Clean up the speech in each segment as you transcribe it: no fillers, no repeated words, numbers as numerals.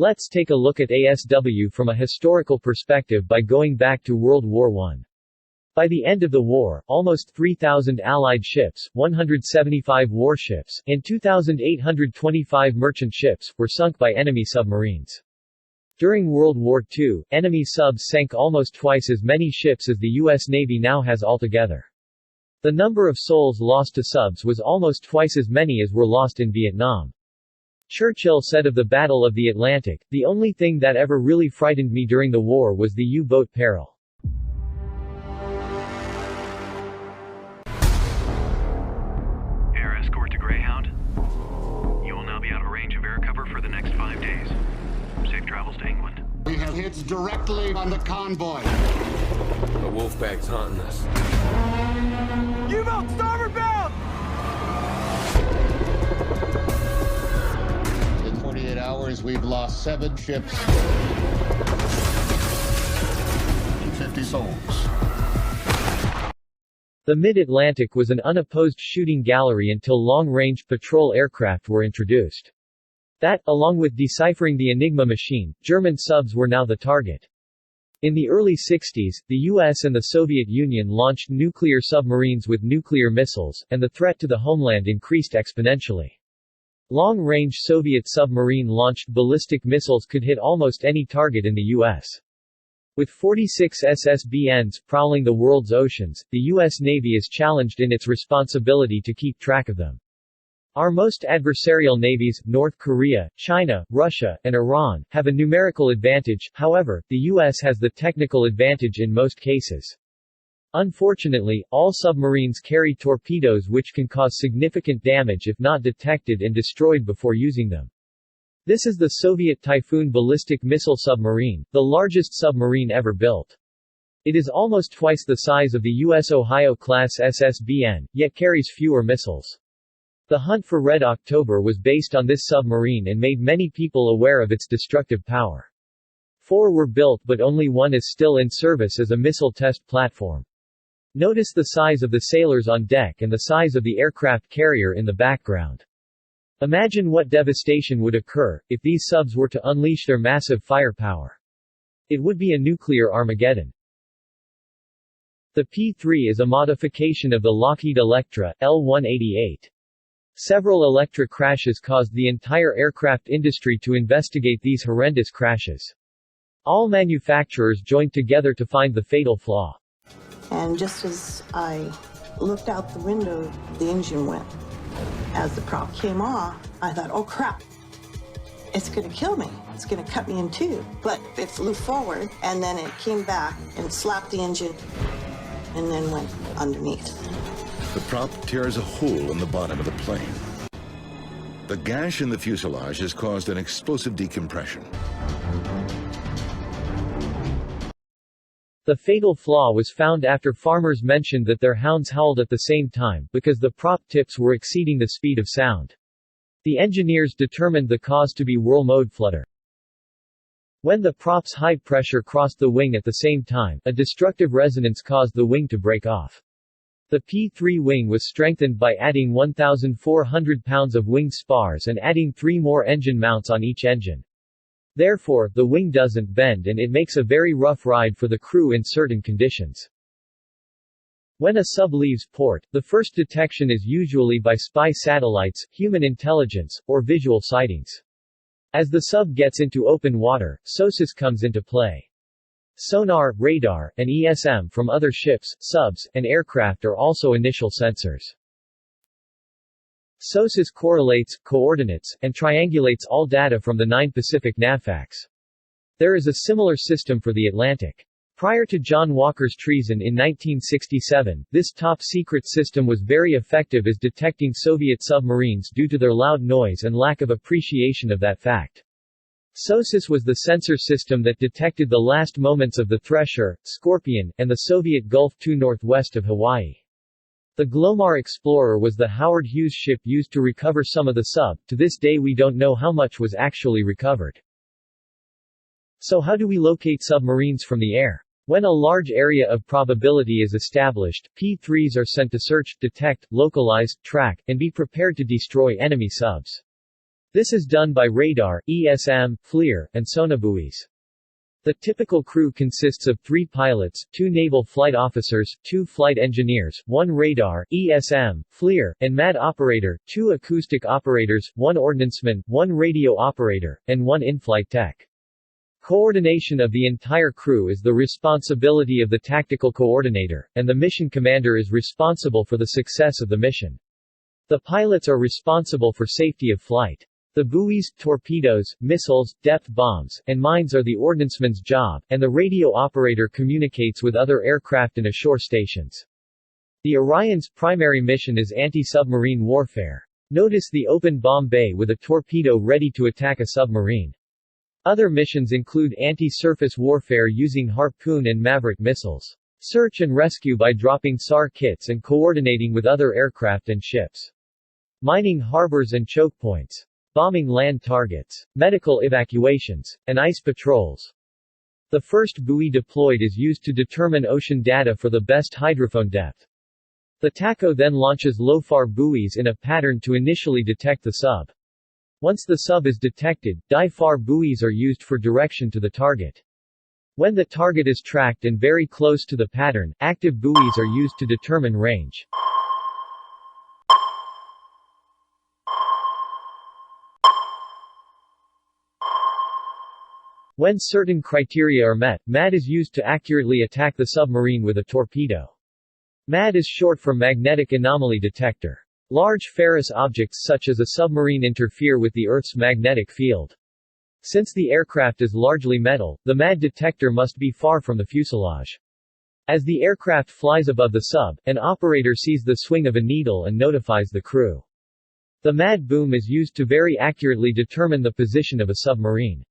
Let's take a look at ASW from a historical perspective by going back to World War I. By the end of the war, almost 3,000 Allied ships, 175 warships, and 2,825 merchant ships, were sunk by enemy submarines. During World War II, enemy subs sank almost twice as many ships as the U.S. Navy now has altogether. The number of souls lost to subs was almost twice as many as were lost in Vietnam. Churchill said of the Battle of the Atlantic, "The only thing that ever really frightened me during the war was the U-boat peril." Air escort to Greyhound. You will now be out of range of air cover for the next 5 days. Safe travels to England. We have hits directly on the convoy. The Wolfpack's haunting us. U-boat starboard bound! In 48 hours, we've lost 7 ships and 50 souls. The Mid-Atlantic was an unopposed shooting gallery until long-range patrol aircraft were introduced. That, along with deciphering the Enigma machine, German subs were now the target. In the early 60s, the US and the Soviet Union launched nuclear submarines with nuclear missiles, and the threat to the homeland increased exponentially. Long-range Soviet submarine-launched ballistic missiles could hit almost any target in the U.S. With 46 SSBNs prowling the world's oceans, the U.S. Navy is challenged in its responsibility to keep track of them. Our most adversarial navies, North Korea, China, Russia, and Iran, have a numerical advantage. However, the U.S. has the technical advantage in most cases. Unfortunately, all submarines carry torpedoes which can cause significant damage if not detected and destroyed before using them. This is the Soviet Typhoon ballistic missile submarine, the largest submarine ever built. It is almost twice the size of the U.S. Ohio-class SSBN, yet carries fewer missiles. The hunt for Red October was based on this submarine and made many people aware of its destructive power. 4 were built but only one is still in service as a missile test platform. Notice the size of the sailors on deck and the size of the aircraft carrier in the background. Imagine what devastation would occur if these subs were to unleash their massive firepower. It would be a nuclear Armageddon. The P-3 is a modification of the Lockheed Electra, L-188. Several Electra crashes caused the entire aircraft industry to investigate these horrendous crashes. All manufacturers joined together to find the fatal flaw. And just as I looked out the window, the engine went. As the prop came off, I thought, oh crap, it's going to kill me. It's going to cut me in two. But it flew forward, and then it came back and slapped the engine, and then went underneath. The prop tears a hole in the bottom of the plane. The gash in the fuselage has caused an explosive decompression. The fatal flaw was found after farmers mentioned that their hounds howled at the same time, because the prop tips were exceeding the speed of sound. The engineers determined the cause to be whirl mode flutter. When the prop's high pressure crossed the wing at the same time, a destructive resonance caused the wing to break off. The P-3 wing was strengthened by adding 1,400 pounds of wing spars and adding 3 more engine mounts on each engine. Therefore, the wing doesn't bend and it makes a very rough ride for the crew in certain conditions. When a sub leaves port, the first detection is usually by spy satellites, human intelligence, or visual sightings. As the sub gets into open water, SOSUS comes into play. Sonar, radar, and ESM from other ships, subs, and aircraft are also initial sensors. SOSUS correlates, coordinates, and triangulates all data from the 9 Pacific NAVFACs. There is a similar system for the Atlantic. Prior to John Walker's treason in 1967, this top-secret system was very effective as detecting Soviet submarines due to their loud noise and lack of appreciation of that fact. SOSUS was the sensor system that detected the last moments of the Thresher, Scorpion, and the Soviet Gulf II northwest of Hawaii. The Glomar Explorer was the Howard Hughes ship used to recover some of the sub. To this day we don't know how much was actually recovered. So how do we locate submarines from the air? When a large area of probability is established, P-3s are sent to search, detect, localize, track, and be prepared to destroy enemy subs. This is done by radar, ESM, FLIR, and sonobuoys. The typical crew consists of 3 pilots, 2 naval flight officers, 2 flight engineers, 1 radar, ESM, FLIR, and MAD operator, 2 acoustic operators, 1 ordnanceman, 1 radio operator, and 1 in-flight tech. Coordination of the entire crew is the responsibility of the tactical coordinator, and the mission commander is responsible for the success of the mission. The pilots are responsible for safety of flight. The buoys, torpedoes, missiles, depth bombs, and mines are the ordnanceman's job, and the radio operator communicates with other aircraft and ashore stations. The Orion's primary mission is anti-submarine warfare. Notice the open bomb bay with a torpedo ready to attack a submarine. Other missions include anti-surface warfare using Harpoon and Maverick missiles, search and rescue by dropping SAR kits and coordinating with other aircraft and ships, mining harbors and choke points, bombing land targets, medical evacuations, and ice patrols. The first buoy deployed is used to determine ocean data for the best hydrophone depth. The TACO then launches LOFAR buoys in a pattern to initially detect the sub. Once the sub is detected, DIFAR buoys are used for direction to the target. When the target is tracked and very close to the pattern, active buoys are used to determine range. When certain criteria are met, MAD is used to accurately attack the submarine with a torpedo. MAD is short for Magnetic Anomaly Detector. Large ferrous objects such as a submarine interfere with the Earth's magnetic field. Since the aircraft is largely metal, the MAD detector must be far from the fuselage. As the aircraft flies above the sub, an operator sees the swing of a needle and notifies the crew. The MAD boom is used to very accurately determine the position of a submarine.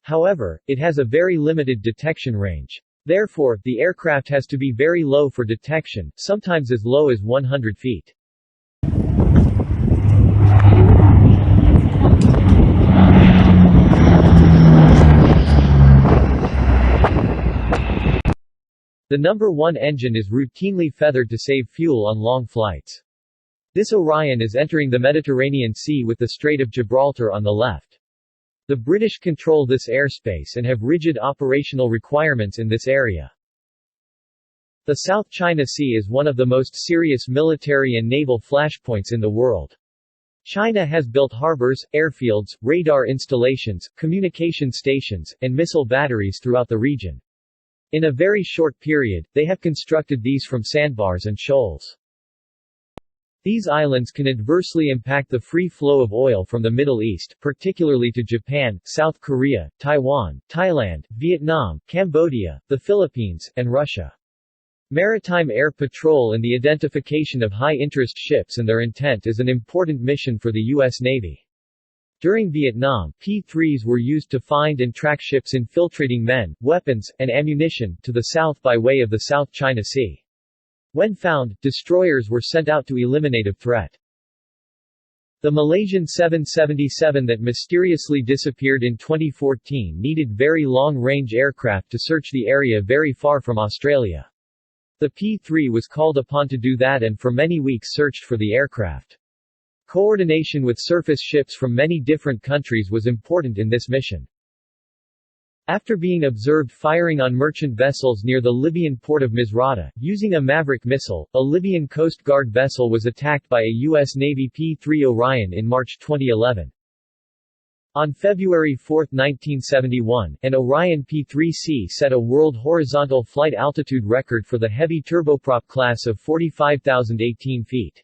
However, it has a very limited detection range. Therefore, the aircraft has to be very low for detection, sometimes as low as 100 feet. The number 1 engine is routinely feathered to save fuel on long flights. This Orion is entering the Mediterranean Sea with the Strait of Gibraltar on the left. The British control this airspace and have rigid operational requirements in this area. The South China Sea is one of the most serious military and naval flashpoints in the world. China has built harbors, airfields, radar installations, communication stations, and missile batteries throughout the region. In a very short period, they have constructed these from sandbars and shoals. These islands can adversely impact the free flow of oil from the Middle East, particularly to Japan, South Korea, Taiwan, Thailand, Vietnam, Cambodia, the Philippines, and Russia. Maritime air patrol and the identification of high-interest ships and their intent is an important mission for the U.S. Navy. During Vietnam, P-3s were used to find and track ships infiltrating men, weapons, and ammunition to the south by way of the South China Sea. When found, destroyers were sent out to eliminate a threat. The Malaysian 777 that mysteriously disappeared in 2014 needed very long-range aircraft to search the area very far from Australia. The P-3 was called upon to do that and for many weeks searched for the aircraft. Coordination with surface ships from many different countries was important in this mission. After being observed firing on merchant vessels near the Libyan port of Misrata, using a Maverick missile, a Libyan Coast Guard vessel was attacked by a U.S. Navy P-3 Orion in March 2011. On February 4, 1971, an Orion P-3C set a world horizontal flight altitude record for the heavy turboprop class of 45,018 feet.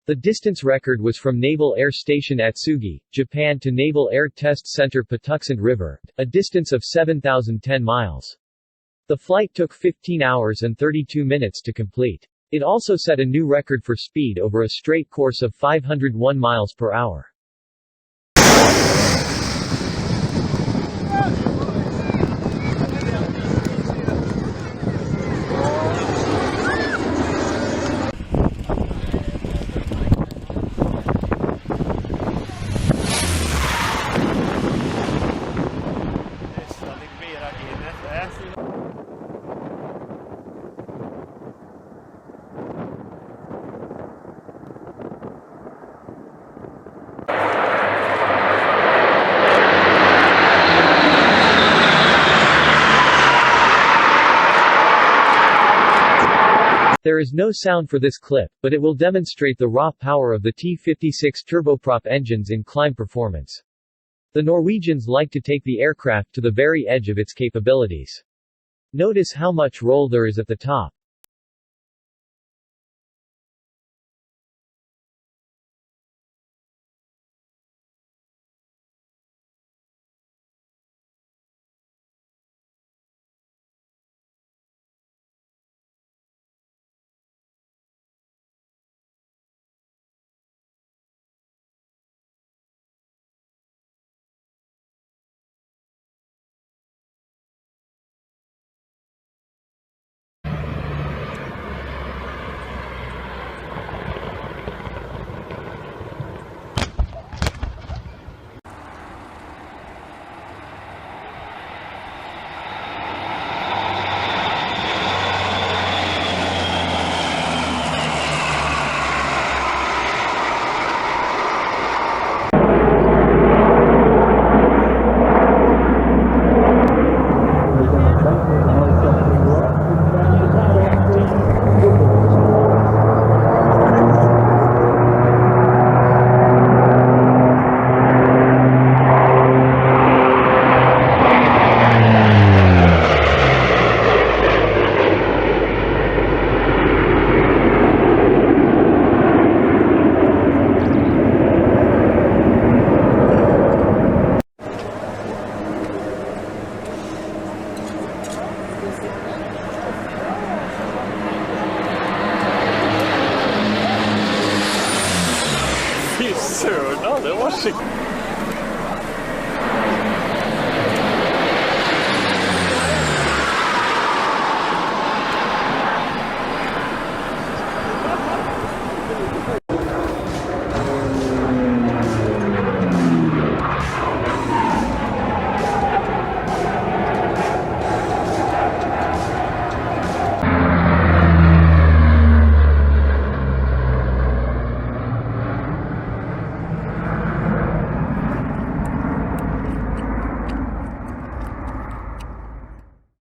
The distance record was from Naval Air Station Atsugi, Japan to Naval Air Test Center Patuxent River, a distance of 7,010 miles. The flight took 15 hours and 32 minutes to complete. It also set a new record for speed over a straight course of 501 miles per hour. There is no sound for this clip, but it will demonstrate the raw power of the T-56 turboprop engines in climb performance. The Norwegians like to take the aircraft to the very edge of its capabilities. Notice how much roll there is at the top. Det var skickligt.